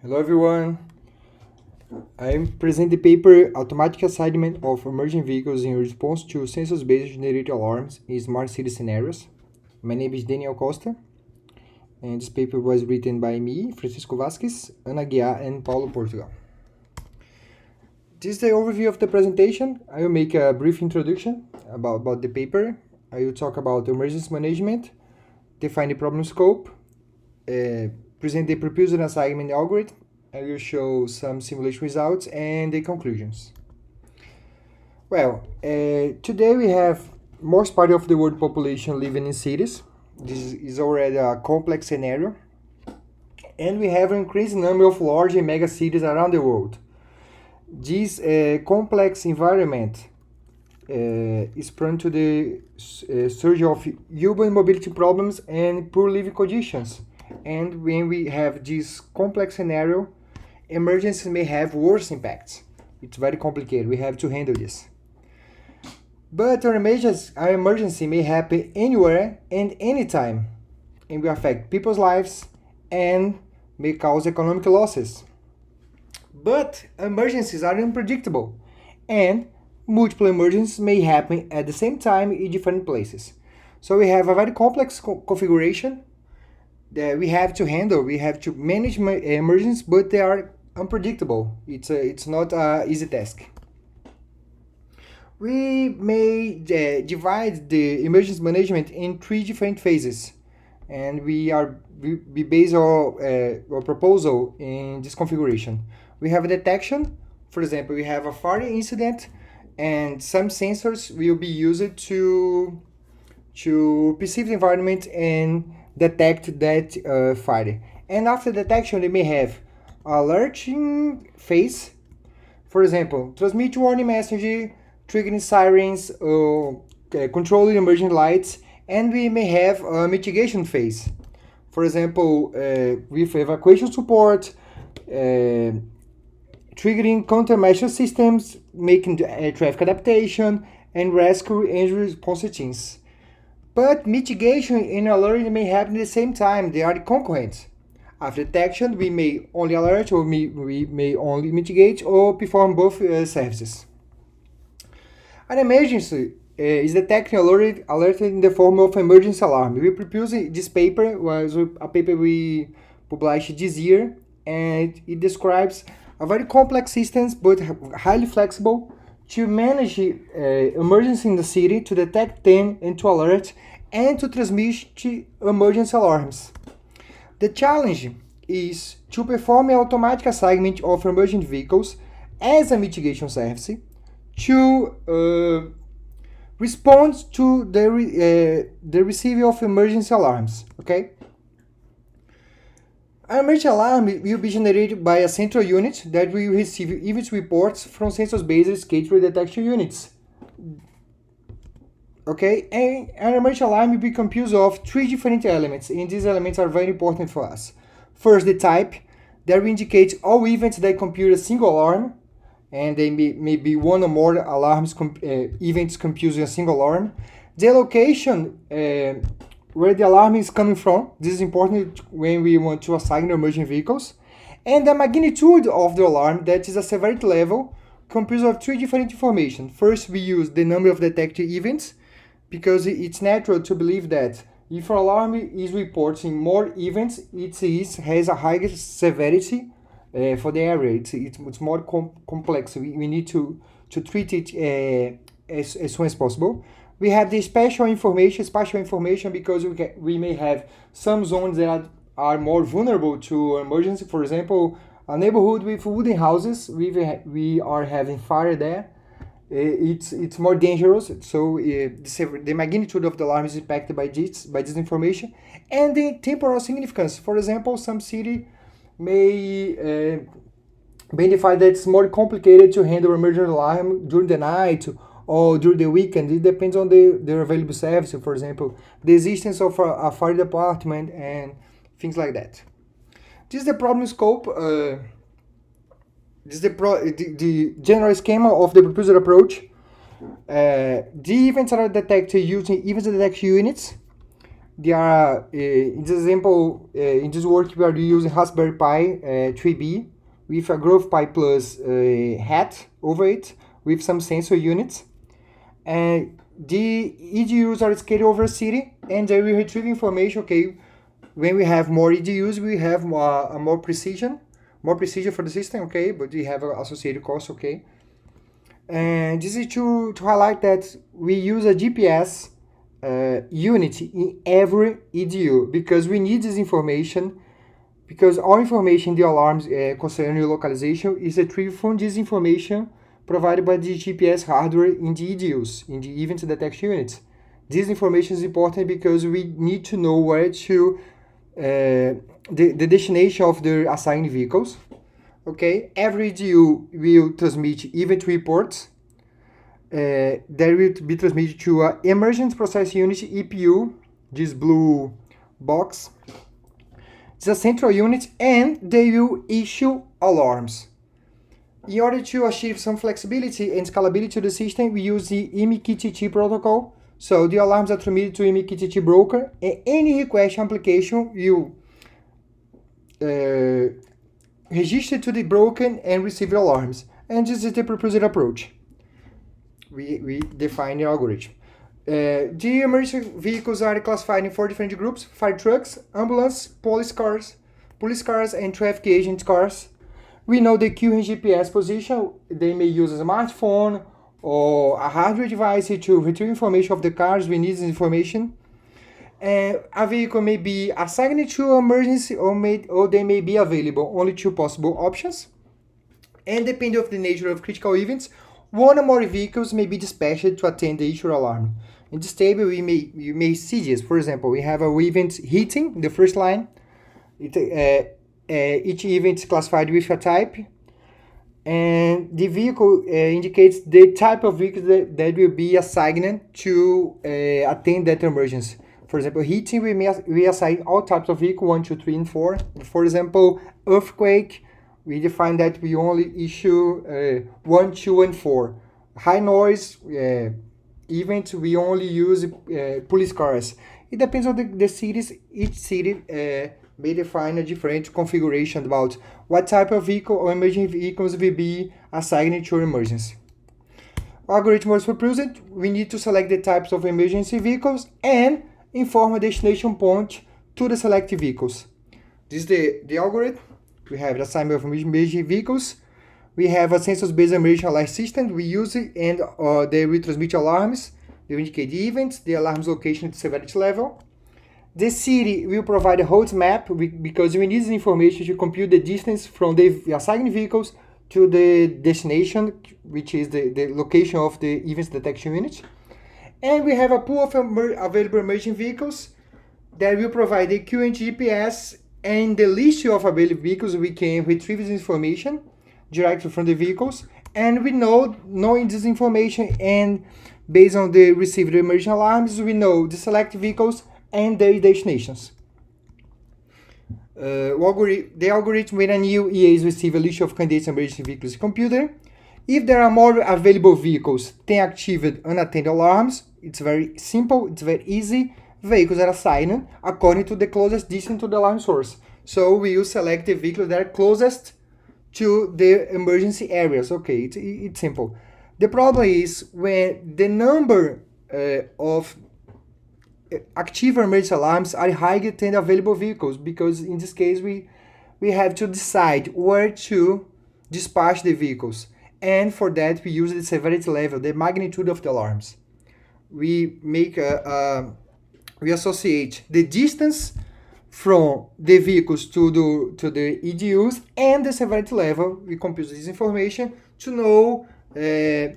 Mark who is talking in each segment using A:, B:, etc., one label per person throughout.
A: Hello everyone, I'm presenting the paper Automatic Assignment of Emerging Vehicles in Response to Sensors-Based Generated Alarms in Smart City Scenarios. My name is Daniel Costa, and this paper was written by me, Francisco Vasquez, Ana Guiar, and Paulo Portugal. This is the overview of the presentation. I will make a brief introduction about the paper. I will talk about emergency management, define the problem scope, present the proposed assignment algorithm. I will show some simulation results and the conclusions. Well, today we have most part of the world population living in cities. This is already a complex scenario. And we have an increasing number of large and mega cities around the world. This complex environment is prone to the surge of urban mobility problems and poor living conditions. And when we have this complex scenario, emergencies may have worse impacts. It's very complicated. We have to handle this. But our emergency may happen anywhere and anytime, and will affect people's lives and may cause economic losses. But emergencies are unpredictable, and multiple emergencies may happen at the same time in different places. So we have a very complex configuration that we have to handle. We have to manage emergencies, but they are unpredictable. It's not an easy task. We may divide the emergency management in three different phases, and we base our proposal in this configuration. We have detection. For example, we have a fire incident, and some sensors will be used to perceive the environment and detect that fire. And after detection, we may have alerting phase. For example, transmit warning message, triggering sirens, controlling emerging lights, and we may have a mitigation phase. For example, with evacuation support, triggering countermeasure systems, making traffic adaptation, and rescue and response teams. But mitigation and alerting may happen at the same time. They are concurrent. After detection, we may only alert, or we may only mitigate, or perform both services. An emergency is detected and alerted in the form of emergency alarm. We propose this paper, was a paper we published this year, and it describes a very complex system, but highly flexible, to manage emergency in the city, to detect them and to alert, and to transmit emergency alarms. The challenge is to perform an automatic assignment of emergent vehicles as a mitigation service to respond to the receiving of emergency alarms. Okay. An emergency alarm will be generated by a central unit that will receive event reports from sensors-based gateway detection units. Okay, and an emergency alarm will be composed of three different elements, and these elements are very important for us. First, the type, that will indicate all events that compute a single alarm, and they may be one or more alarms events computing a single alarm. The location where the alarm is coming from. This is important when we want to assign emerging vehicles. And the magnitude of the alarm, that is a severity level, composed of three different information. First, we use the number of detected events, because it's natural to believe that if an alarm is reporting more events, it has a higher severity for the area. It's more complex. We need to treat it as soon as possible. We have the spatial information because we may have some zones that are more vulnerable to emergency. For example, a neighborhood with wooden houses, we are having fire there. It's more dangerous, so the magnitude of the alarm is impacted by this information. And the temporal significance. For example, some city may identify that it's more complicated to handle emergency alarm during the night or during the weekend. It depends on their available service. For example, the existence of a fire department and things like that. This is the problem scope. This is the general schema of the proposed approach. The events are detected using event detection units. They are, in this example, in this work, we are using Raspberry Pi 3B with a Grove Pi Plus hat over it with some sensor units. And the EDUs are scaled over a city, and they will retrieve information. Okay, when we have more EDUs, we have more precision for the system. Okay, but we have associated costs. Okay, and this is to highlight that we use a GPS unit in every EDU because we need this information, because all information, the alarms concerning localization is retrieved from this information provided by the GPS hardware in the EDUs, in the event detection units. This information is important because we need to know where to the destination of the assigned vehicles. Okay, every EDU will transmit event reports. That will be transmitted to an Emergence Process Unit EPU, this blue box. It's a central unit, and they will issue alarms. In order to achieve some flexibility and scalability to the system, we use the IMEQTT protocol. So the alarms are transmitted to IMEQTT broker, and any request application will register to the broker and receive the alarms. And this is the proposed approach. We define the algorithm. The emergency vehicles are classified in 4 different groups: fire trucks, ambulance, police cars, and traffic agent cars. We know the queue and GPS position. They may use a smartphone or a hardware device to retrieve information of the cars. We need this information. A vehicle may be assigned to emergency or they may be available. Only 2 possible options. And depending on the nature of critical events, 1 or more vehicles may be dispatched to attend the issue alarm. In this table, you may see this. For example, we have a event heating, the first line. Each event is classified with a type. And the vehicle indicates the type of vehicle that will be assigned to attend that emergency. For example, heating, we assign all types of vehicle, 1, 2, 3, and 4. For example, earthquake, we define that we only issue 1, 2, and 4. High noise event, we only use police cars. It depends on the cities. Each city may define a different configuration about what type of vehicle or emergency vehicles will be assigned to emergency. Algorithm was proposed. We need to select the types of emergency vehicles and inform a destination point to the selected vehicles. This is the algorithm. We have the assignment of emergency vehicles. We have a census-based emergency alert system. We use it, and they will transmit alarms. They will indicate the events, the alarm's location, and severity level. The city will provide a route map because we need this information to compute the distance from the assigned vehicles to the destination, which is the location of the events detection unit. And we have a pool of available emerging vehicles that will provide the queue and GPS, and the list of available vehicles. We can retrieve this information directly from the vehicles, and we knowing this information, and based on the received emergency alarms, we know the selected vehicles and their destinations. The algorithm, when a new EAs receive a list of candidates emergency vehicles computer, if there are more available vehicles than activated unattended alarms, it's very simple, it's very easy. Vehicles are assigned according to the closest distance to the alarm source. So we will select the vehicles that are closest to the emergency areas. Okay, it's simple. The problem is when the number of active emergency alarms are higher than available vehicles, because in this case we have to decide where to dispatch the vehicles. And for that, we use the severity level, the magnitude of the alarms. We make we associate the distance from the vehicles to the EDUs and the severity level. We compute this information to know the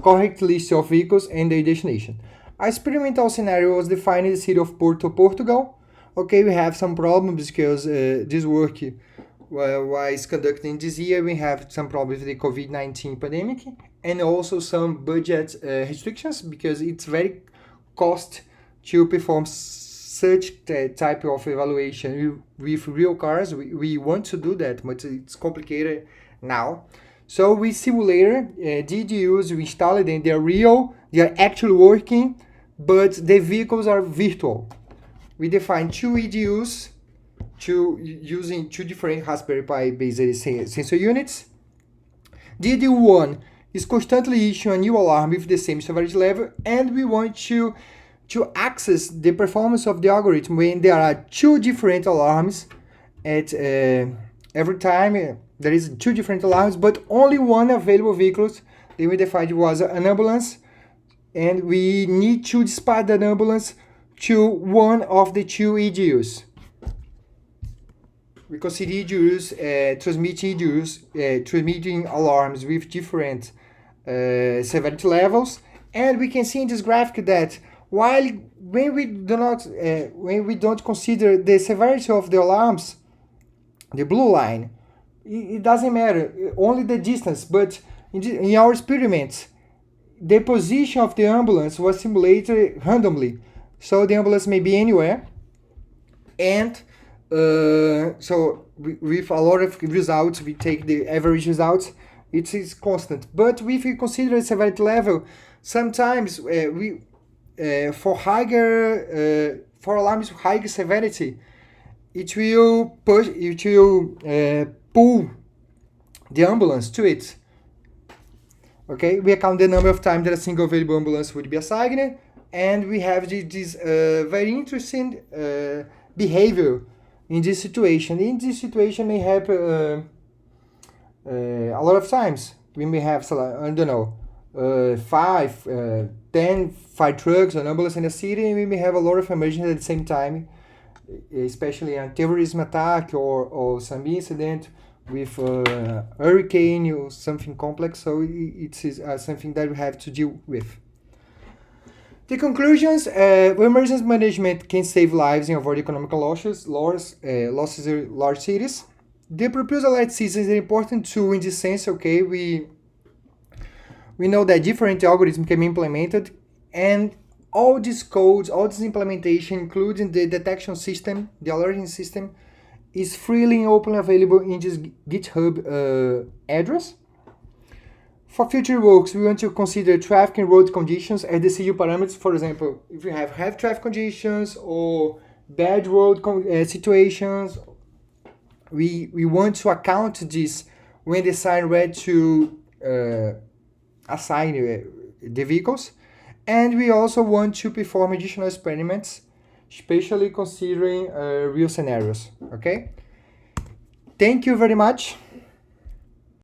A: correct list of vehicles and their destination. A experimental scenario was defined in the city of Porto, Portugal. Okay, we have some problems because this work was conducted this year. We have some problems with the COVID-19 pandemic, and also some budget restrictions, because it's very cost to perform such type of evaluation with real cars. We want to do that, but it's complicated now. So we simulated the EDUs, we installed them, they're real, they are actually working, but the vehicles are virtual. We define two EDUs using two different Raspberry Pi based sensor units. The EDU1 is constantly issuing a new alarm with the same severity level, and we want to access the performance of the algorithm when there are two different alarms at every time. There is two different alarms, but only one available vehicles. Then we defined was an ambulance, and we need to dispatch the ambulance to one of the two EDUs. We consider EDUs, transmitting alarms with different severity levels, and we can see in this graphic that when we don't consider the severity of the alarms, the blue line, it doesn't matter, only the distance. But in our experiments, the position of the ambulance was simulated randomly, so the ambulance may be anywhere, and so with a lot of results, we take the average results, it is constant. But if we consider the severity level, sometimes for alarms with higher severity, it will pull the ambulance to it. Okay, we account the number of times that a single available ambulance would be assigned, and we have this very interesting behavior in this situation. In this situation may happen a lot of times. We may have, I don't know, 10 fire trucks, an ambulance in the city, and we may have a lot of emergencies at the same time, especially a terrorism attack or some incident with a hurricane or something complex. So it is something that we have to deal with. The conclusions: emergency management can save lives and avoid economic losses in large cities. The proposed alert system is an important tool in this sense. Okay, we know that different algorithms can be implemented, and all these codes, all this implementation, including the detection system, the alerting system, is freely and openly available in this GitHub address. For future works, we want to consider traffic and road conditions as decision parameters. For example, if you have heavy traffic conditions or bad road situations, we want to account this when deciding where to assign the vehicles. And we also want to perform additional experiments, especially considering real scenarios. Okay? Thank you very much.